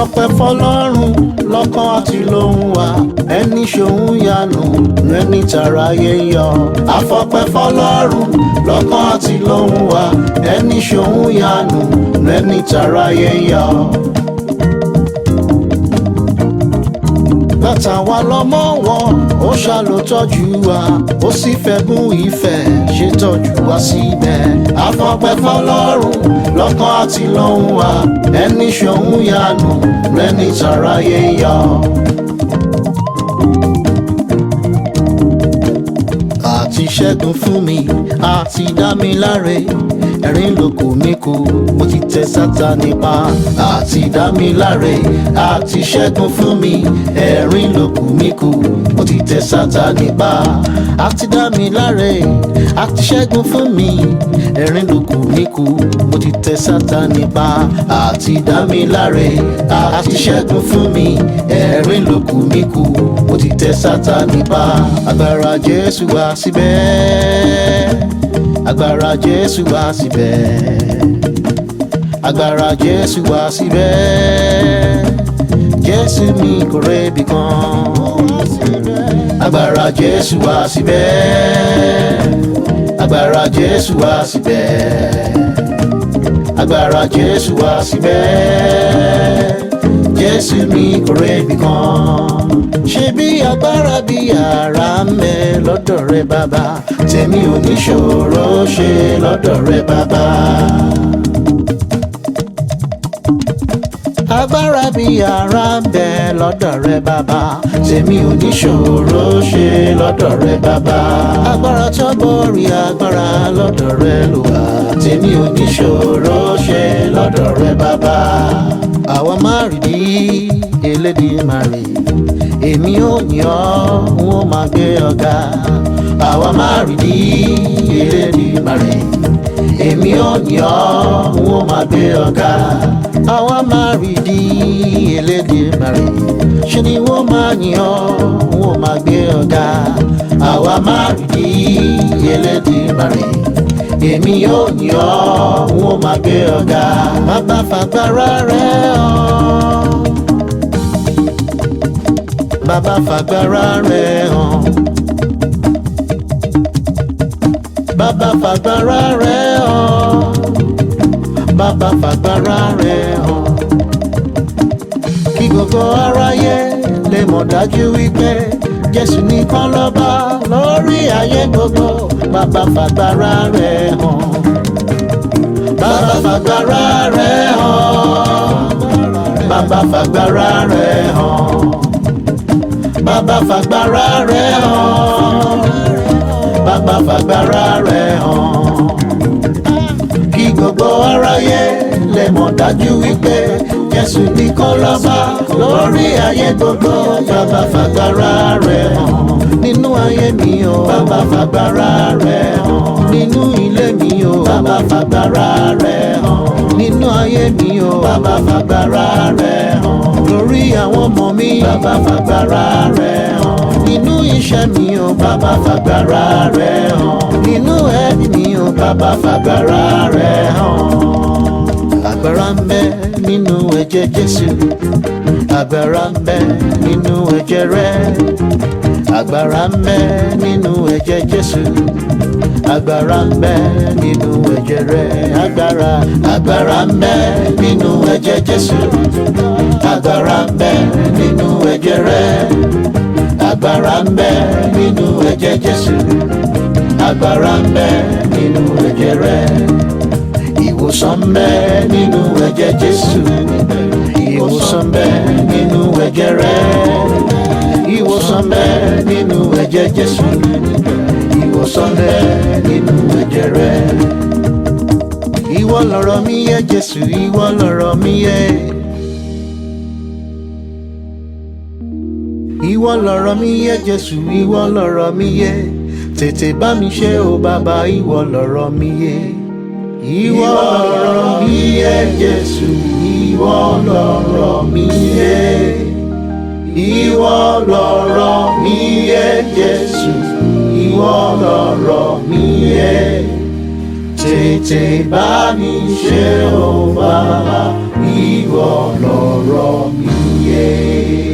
àfọpẹ́ fọ́lọ́run lọ́kàn àti lóhùn wa, ẹni ṣòun yanu ẹni tàráyé yọ. Àfọpẹ́ fọ́lọ́run lọ́kàn àti lóhùn wa, ẹni ṣòun yanu ẹni tàráyé yọ. Látàwa lọ́mọ wọn, ó ṣàlò tọ́jú wa, ó sì fẹ́gùn ìfẹ́ ṣe tọ́jú wa síbẹ̀. Àfọpẹ́ fọ́lọ́run lọ́kàn àti lóhùn wa, ẹni ṣòun yanu ẹni tàráyé yọ. Àti ṣẹ́gun fún mi, àti dá mi láre, ẹ̀rín ló kù mí kù, mo ti tẹ Sátánì pa. Àti dá mi láre, àti ṣẹ́gun fún mi, ẹ̀rín ló kù mí kù, mo ti tẹ Sátánì pa. Àti dá mi láre, àti ṣẹ́gun fún mi, ẹ̀rín ló kù mí kù, mo ti tẹ Sátánì pa. Àti dá mi láre, àti ṣẹ́gun fún mi, ẹ̀rín ló kù mí kù, mo ti tẹ Sátánì pa. Agbára Jésù wá síbẹ̀, agbára Jésù wá síbẹ̀, agbára Jésù wá síbẹ̀, Jésù mi kò rébi kan. Agbára Jésù wá síbẹ̀, agbára Jésù wá síbẹ̀, agbára Jésù wá síbẹ̀, Jésù mi kò rébi kan. Ṣebí agbára bí ara ń bẹ lọ́dọ̀ rẹ bàbá, tèmi ò ní ṣòro ṣe lọ́dọ̀ rẹ bàbá. Agbára bí ara ń bẹ lọ́dọ̀ rẹ bàbá, tèmi ò ní ṣòro ṣe lọ́dọ̀ rẹ bàbá. Agbára tó borí agbára lọ́dọ̀ rẹ ló wà, tèmi ò ní ṣòro ṣe lọ́dọ̀ rẹ bàbá. Àwa máa rí di Elédùmarè, èmi ò ní ọ́, n ó máa gbé ọ̀gá. Àwa máa rí di Elédùmarè, èmi ò ní ọ́, n ó máa gbé ọ̀gá. Àwa máa rí di Elédùmarè, ṣe ni wọ́n máa yìn ọ́, n ó máa gbé ọ̀gá. Àwa máa rí di Elédùmarè, èmi ò ní ọ́, n ó máa gbé ọ̀gá. Bàbá fagbára rẹ̀ hàn, bàbá fagbára rẹ̀ hàn, bàbá fagbára rẹ̀ hàn, bàbá fagbára rẹ̀ hàn. Kí gbogbo aráyé lè mọ̀ dájú wípé Jésù nìkan lọ́ba lórí ayé gbogbo. Bàbá fagbára rẹ̀ hàn, bàbá fagbára rẹ̀ hàn, bàbá fagbára rẹ̀ hàn, bàbá fagbára rẹ̀ hàn, bàbá fagbára rẹ̀ hàn. Kí gbogbo aráyé lè mọ̀ dájú wípé Jésù nìkan lọ́ba lórí ayé gbogbo. Bàbá fagbára rẹ̀ hàn nínú ayé mi o, bàbá fagbára rẹ̀ hàn nínú ilé mi o, bàbá fagbára rẹ̀ hàn nínú ayé mi o, bàbá fagbára rẹ̀ hàn lórí àwọn ọmọ mi, bàbá fagbára rẹ̀ hàn nínú iṣẹ́ mi o, bàbá fagbára rẹ̀ hàn nínú ẹbí mi o, bàbá fagbára rẹ̀ hàn. Agbára ń bẹ nínú ẹ̀jẹ̀ Jésù, agbára ń bẹ nínú ẹ̀jẹ̀ rẹ̀, agbára ń bẹ nínú ẹ̀jẹ̀ Jésù, agbára ń bẹ nínú ẹ̀jẹ̀ rẹ̀. Agbára ń bẹ nínú ẹ̀jẹ̀ Jésù, agbára ń bẹ nínú ẹ̀jẹ̀ rẹ̀, agbára ń bẹ nínú ẹ̀jẹ̀ Jésù, agbára ń bẹ nínú ẹ̀jẹ̀ rẹ̀. Ìwòsàn ń bẹ nínú ẹ̀jẹ̀ Jésù, ìwòsàn ń bẹ nínú ẹ̀jẹ̀ rẹ̀, ìwòsàn ń bẹ nínú ẹ̀jẹ̀ Jésù, ìwòsàn ń bẹ nínú ẹ̀jẹ̀ rẹ̀. Ìwọ lọ̀rọ̀ mi yé Jésù, ìwọ lọ̀rọ̀ mi yé. Ìwọ lọ̀rọ̀ mi yé Jésù, ìwọ lọ̀rọ̀ mi yé. Tètè bá mi ṣe o bàbá, ìwọ lọ̀rọ̀ mi yé. Ìwọ lọ̀rọ̀ mi yé Jésù, ìwọ lọ̀rọ̀ mi yé. Ìwọ lọ̀rọ̀ mi yé Jésù, ìwọ lọ̀rọ̀ mi yé. tètè bá mi ṣe o bàbá, ìwọ lọ̀rọ̀ mi yé.